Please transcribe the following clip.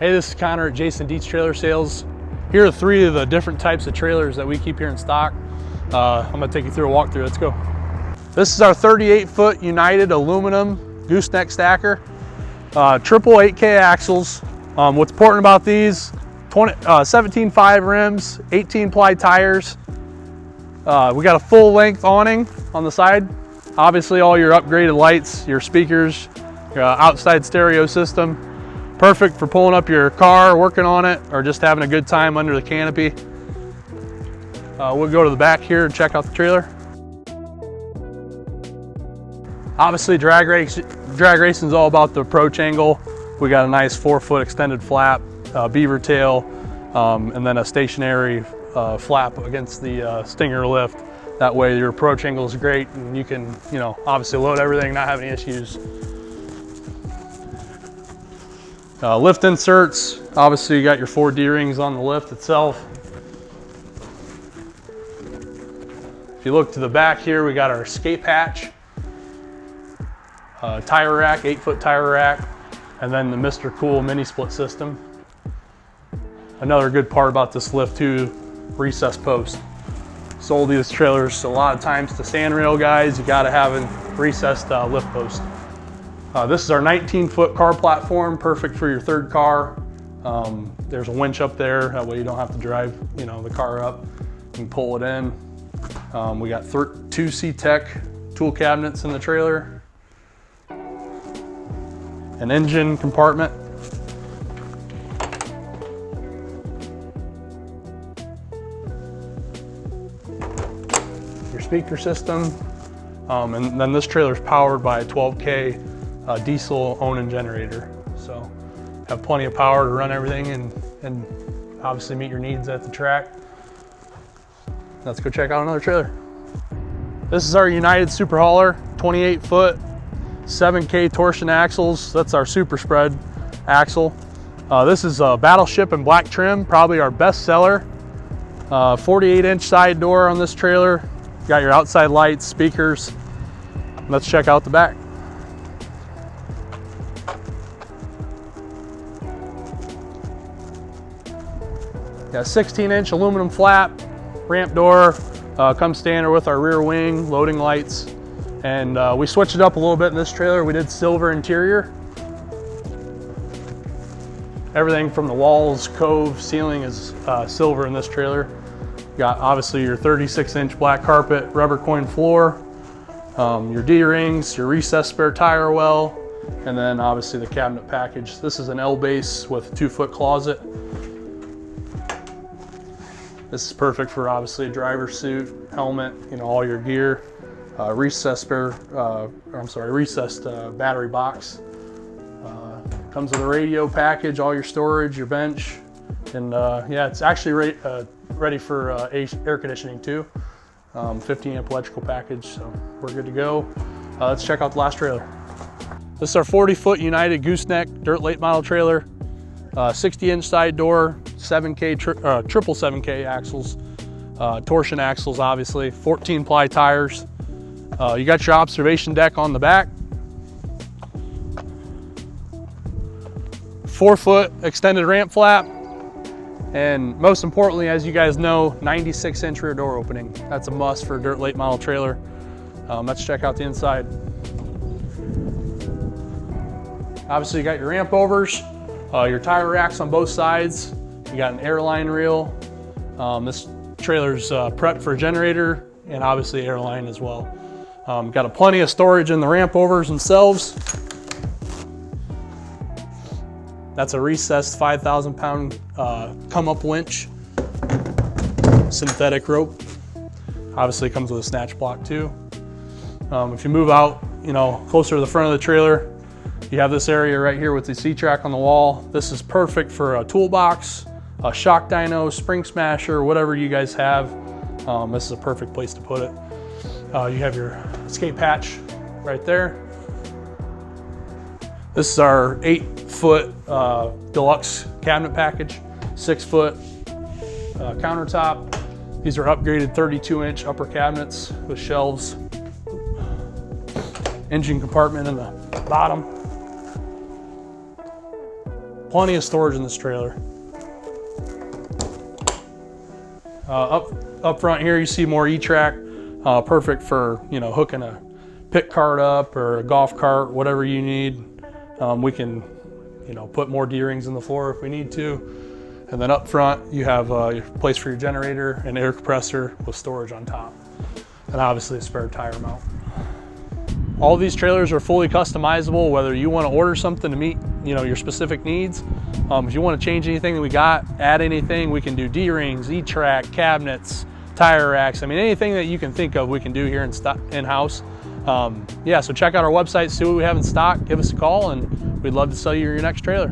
Hey, this is Connor at Jason Dietsch Trailer Sales. Here are 3 of the different types of trailers that we keep here in stock. I'm gonna take you through a walkthrough. Let's go. This is our 38-foot United aluminum gooseneck stacker. Triple 8K axles. What's important about these, 17.5 rims, 18-ply tires. We got a full length awning on the side. Obviously all your upgraded lights, your speakers, your outside stereo system. Perfect for pulling up your car, working on it, or just having a good time under the canopy. We'll go to the back here and check out the trailer. Obviously drag racing is all about the approach angle. We got a nice 4-foot extended flap, beaver tail, and then a stationary flap against the stinger lift. That way your approach angle is great and you can, obviously load everything, not have any issues. Lift inserts, obviously you got your 4 D-rings on the lift itself. If you look to the back here, we got our escape hatch, tire rack, 8-foot tire rack, and then the Mr. Cool mini split system. Another good part about this lift too, recessed post. Sold these trailers a lot of times to sandrail guys, you gotta have a recessed lift post. This is our 19-foot car platform, perfect for your 3rd car. There's a winch up there, that way you don't have to drive the car up. You can pull it in. We got 2 C-Tech tool cabinets in the trailer. An engine compartment. Your speaker system. And then this trailer is powered by a 12K diesel own-in generator. So have plenty of power to run everything and obviously meet your needs at the track. Let's go check out another trailer. This is our United Super Hauler, 28-foot, 7K torsion axles. That's our super spread axle. This is a Battleship in black trim, probably our best seller. 48-inch side door on this trailer. Got your outside lights, speakers. Let's check out the back. Got a 16-inch aluminum flap, ramp door, comes standard with our rear wing, loading lights. And we switched it up a little bit in this trailer. We did silver interior. Everything from the walls, cove, ceiling is silver in this trailer. Got obviously your 36-inch black carpet, rubber coin floor, your D-rings, your recessed spare tire well, and then obviously the cabinet package. This is an L base with a 2-foot closet. This is perfect for obviously a driver's suit, helmet, all your gear. Recessed battery box. Comes with a radio package, all your storage, your bench, and yeah, it's actually ready for air conditioning too. 15-amp electrical package, so we're good to go. Let's check out the last trailer. This is our 40-foot United gooseneck dirt late model trailer. 60-inch side door, 7K triple 7K axles, torsion axles obviously, 14-ply tires. You got your observation deck on the back. 4-foot extended ramp flap. And most importantly, as you guys know, 96-inch rear door opening. That's a must for a dirt late model trailer. Let's check out the inside. Obviously you got your ramp overs, your tire racks on both sides. You got an airline reel. This trailer's prepped for a generator and obviously airline as well. Got plenty of storage in the ramp overs themselves. That's a recessed 5,000-pound come-up winch, synthetic rope. Obviously comes with a snatch block too. If you move out, closer to the front of the trailer, you have this area right here with the C-track on the wall. This is perfect for a toolbox, a shock dyno, spring smasher, whatever you guys have. This is a perfect place to put it. You have your escape hatch right there. This is our 8-foot deluxe cabinet package, 6-foot countertop. These are upgraded 32-inch upper cabinets with shelves. Engine compartment in the bottom. Plenty of storage in this trailer. Up front here, you see more E-track, perfect for, you know, hooking a pit cart up or a golf cart, whatever you need. We can, you know, put more D-rings in the floor if we need to. And then up front, you have your place for your generator, an air compressor with storage on top, and obviously a spare tire mount. All these trailers are fully customizable, whether you want to order something to meet, you know, your specific needs. If you want to change anything that we got, add anything, we can do D-rings, E-track, cabinets, tire racks. I mean, anything that you can think of, we can do here in-house. Yeah, so check out our website, see what we have in stock, give us a call, and we'd love to sell you your next trailer.